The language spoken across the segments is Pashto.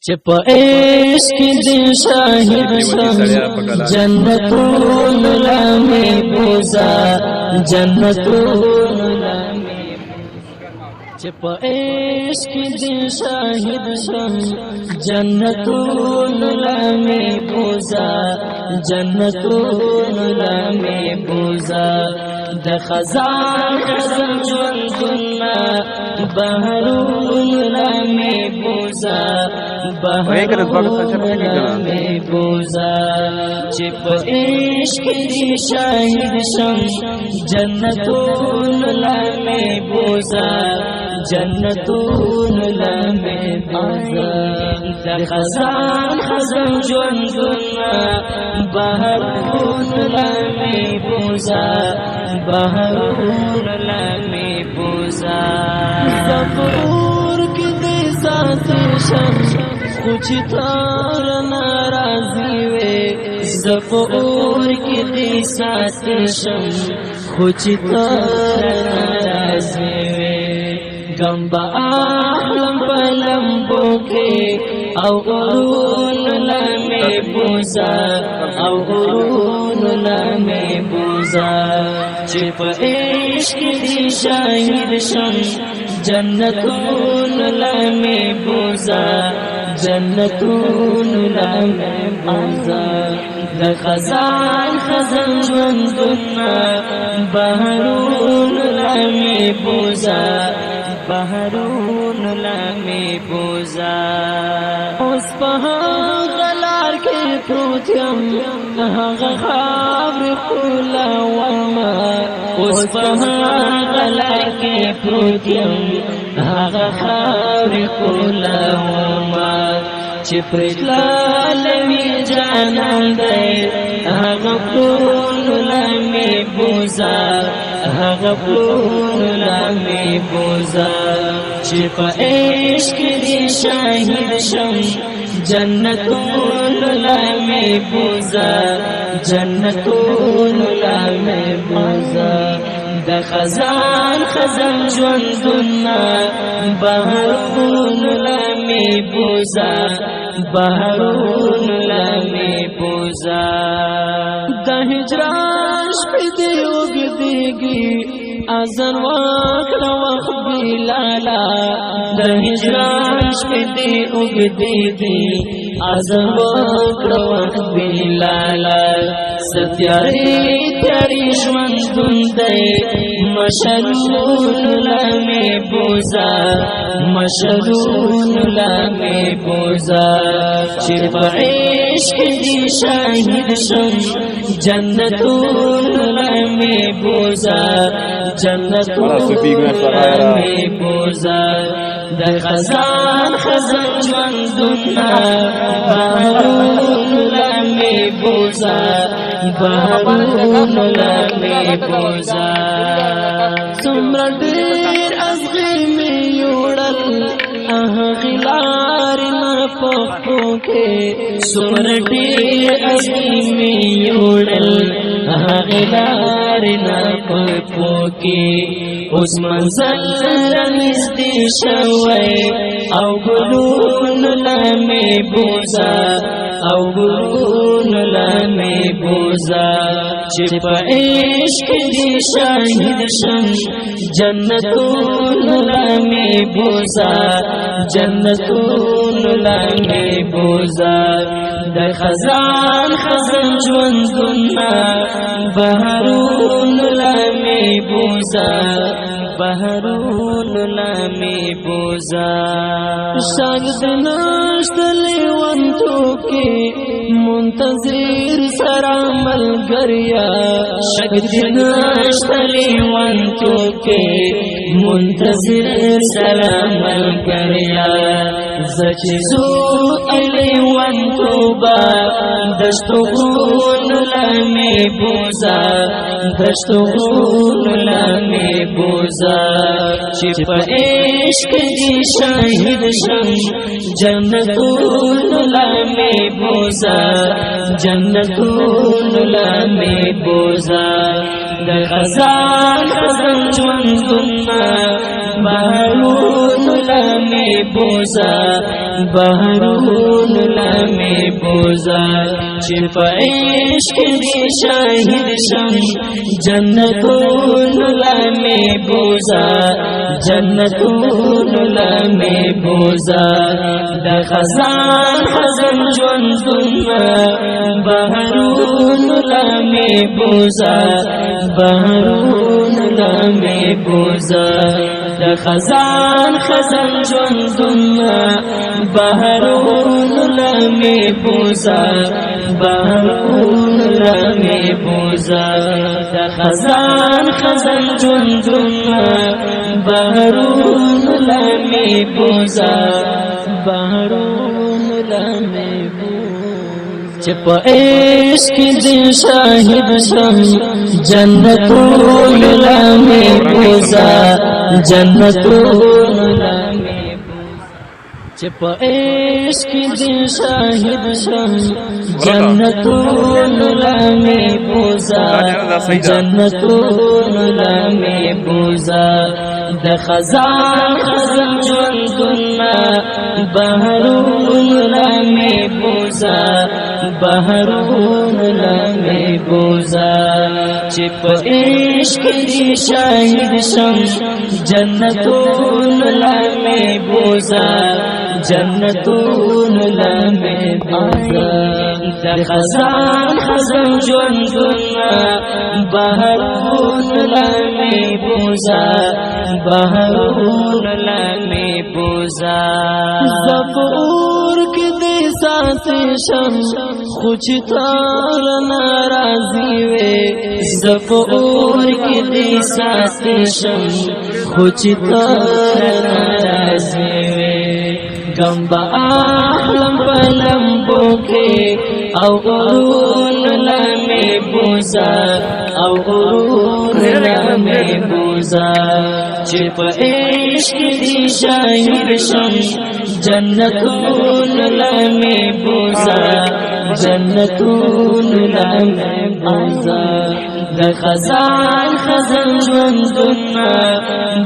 چپ عشق دی شاہد شم جنتون لامی بوزا جنتون لامی چپ عشق دی شاہد شم جنتون لامی بوزا جنتون لامی بوزا د خزان خزان جوندنا بهرون لامی بوزا بهرون لامی بوزا چپ عشق دی شاہد شم جنتون لامی بوزا جنتون لامی بوزا د خزان خزان جوندنا بهرون لامی بوزا بهرون لامی بوزا زفور کی دی ساتی شم خوچی تار نارازی وے زفور کی دی ساتی شم خوچی تار نارازی وے گمبا آحلم پلمبو کے او غرون لامی بوزا او غرون لامی بوزا چپ عشق دی شاہد شم جنتون لامی بوزا جنتون لامی بوزا د خزان خزان جوندنا بهرون لامی بوزا بهرون لامی بوزا اوس په غلار کې پروت یم هغه خاور کولا وما اوس په غلار کې پروت یم هغه خاور کولا وما چې پرتلال می جانان دی هغه پرون لامی بوزا هغه پرون لامی بوزا چې په عشق دی شاهد شم جنتون لامی بوزا جنتون لامی بوزا د خزان خزان ژوندونه بهرون لامی بوزا بهرون لامی بوزا د هجران شپې دی وګدیږي ازن واکړه وخت بلالا د هجران شپې دی وګدیږي ازن واکړه وخت بلالا ستیاري تیاري ژوندون دی مشرون لامی بوزا مشرون لامی بوزا چې په عشق دی شاهد شم جنتون لامی بوزا جنتون لامی بوزا د خزان خزان ژوندونه بهرون لامی بوزا بهرون لامی بوزا څومره ډېر ازغي مې یوړل هغې لارې نه پښتو کې څومره ډېر ازغي مې یوړل هغې لارې نه پښتو کې اوس منزل رانږدې شوی او ګلون لامی بوزا او ګلون لامی بوزا چې په عشق دی شاهد شم جنتون لامی بوزا جنتون لامی بوزا د خزان خزان ژوندونه بهرون لامی بوزا بهرون لامی بوزا شاگرد نشتلی وانتو کی منتظر سرا ملگریا شاگرد نشتلی وانتو کی منتظر سرا ملگریا زچیزو ایلی وانتو با دشتو غون لامی بوزا دشتو غون لامی بوزا چې په عشق دی شاهد شم جنتون لامی بوزا جنتون لامی بوزا د خزان خزان ژوندونه بهرون لمې بوزا بهرون لمې بوزا چې په عشق دې شاهد شم جنتون لمې بوزا جنتون لمې بوزا د خزان خزان ژوندونه بهرون لمې بوزا بهرون لمې بوزا د خزان خزان ژوندونه بهرون لمې بوزا بهرون لمې بوزا د خزان خزان ژوندونه بهرون لمې بوزا بهرون لمې چې په عشق دې شاهد شم جنتون لمې بوزا جنتون لمې چې په عشق دې شاهد شم جنتون لمې بوزا جنتون لمې بوزا د خزان خزان ژوندونه بهرون لمې بوزا بهرون لمې بوزا چې په عشق دې شاهد شم جنتون لمې بوزا جنتون لمې بوزا د خزان خزان ژوندونه بهرون لمې بوزا بهرون لمې بوزا زفور کې دې ساتي شم خو چې تار ناراضي وې زفور کې دې ساتي شم خو چې تار ناراضي وې غم با احلم پلمبو کې او غرون لمې بوزا او غرون لمې بوزا چې په عشق دې شاهد شم جنتون لمې بوزا جنتون لمې بوزا د خزان خزان ژوندونه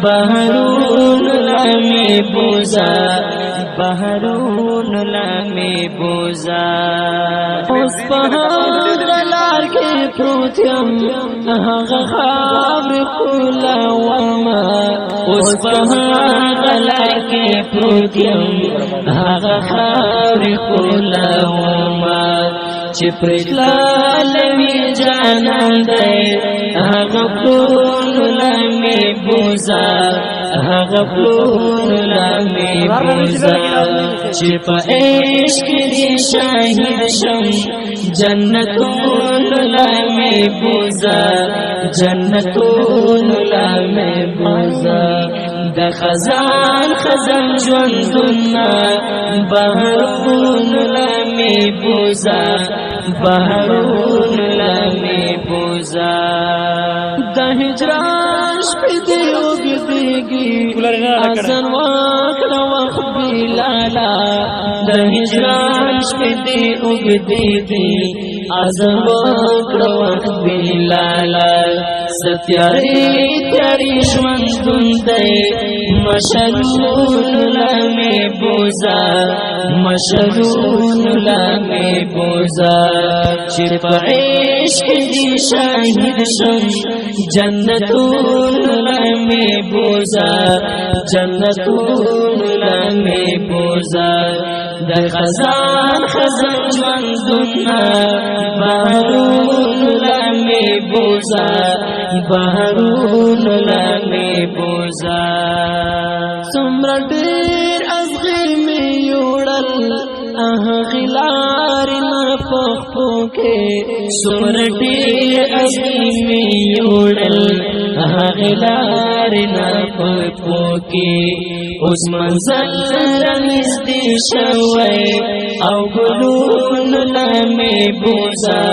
بهرون لمې بوزا بهرون لمې بوزا اوس په هغه لار کې پروت یم هغه خاورې ښکلومه اوس په هغه لار کې پروت یم هغه خاورې ښکلومه چې پرې تللی جانان دی هغه پلون لمې بوزا هغه پلون لمې بوزا چې په عشق دې شاهد شم جنتون لمې بوزا جنتون لمې بوزا د خزان خزان ژوندونه بهرون لمې بوزا بهرون لمې بوزا د هجران شپې دې اوږدېږي اذان وکړه وخت بلالا د هجران شپې دې اوږدېږي اذان وکړه وخت بلالا ستیارې تیارې ژوندون دی مشلون لمې بوزا مشلون لمې بوزا چې په عشق دې شاهد شم جنتون لمې بوزا جنتون لمې بوزا د خزان خزان ژوندونه بهرون لمې بوزا بهرون لمې بوزا څومره ډېر ازغې مې یوړل غلار نه پخپو کې څومره ډېر ازغې مې یوړل غلار نه پخپو کې اوس منزل رانږدې شوی او ګلون لمې بوزا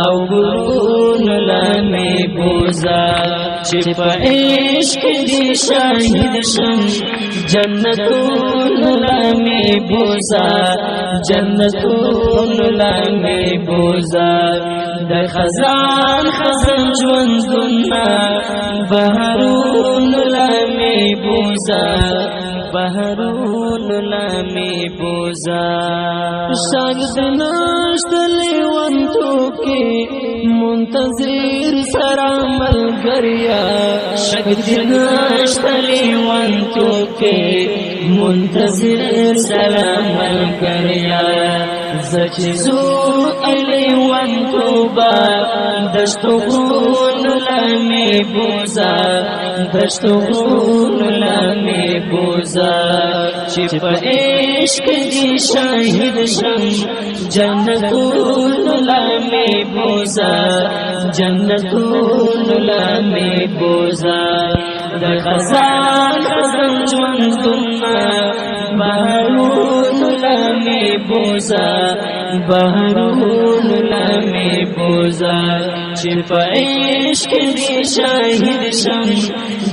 او ګلون لمې بوزا چې په عشق دې شاهد شم جنتونو لمې بوزا جنتونو لمې بوزا د خزان خزان ژوندونه بهارونو لمې بوزا بهارونو لمې بوزا شاګ د نشت لیوانتو کې منتظر سره ملګریا شاګ د نشت لیوانتو کې منتظر سره ملګریا زچزو لیوانتو با دشتو غرونو لمې بوزا دشتو غرونو لمې بوزا چې په عشق دې شاهد شم جنتونو لمې بوزا جنتونو لمې بوزا د خزان خزان ژوندونه بهارونو لمې بوزا بهارونو لمې بوزا چې په عشق دې شاهد شم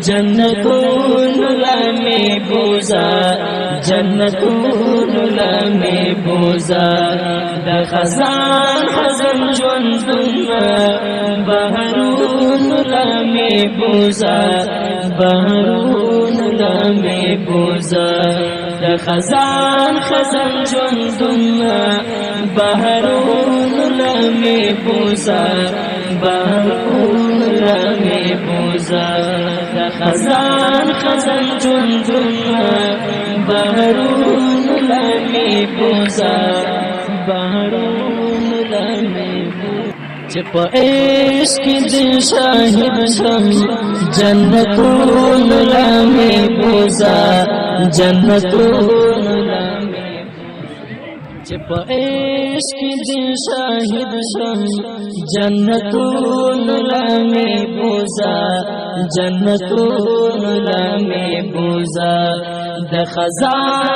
جنتونو لمې بوزا جنتونو لمې بوزا د خزان خزان ژوندونه بهارونو لمې بوزا بهارونو لمې بوزا د خزان خزان ژوندونه بهارونو لمې بوزا بهارونو لمې بوزا د خزان خزان ژوندونه بهارونو لمې بوزا بهارونو لمې چې په عشق دې شاهد شم جنتونو لمې بوزا جنتونو لمې چې په عشق دې شاهد شم جنتونو لمې بوزا جنتونو لمې بوزا د خزان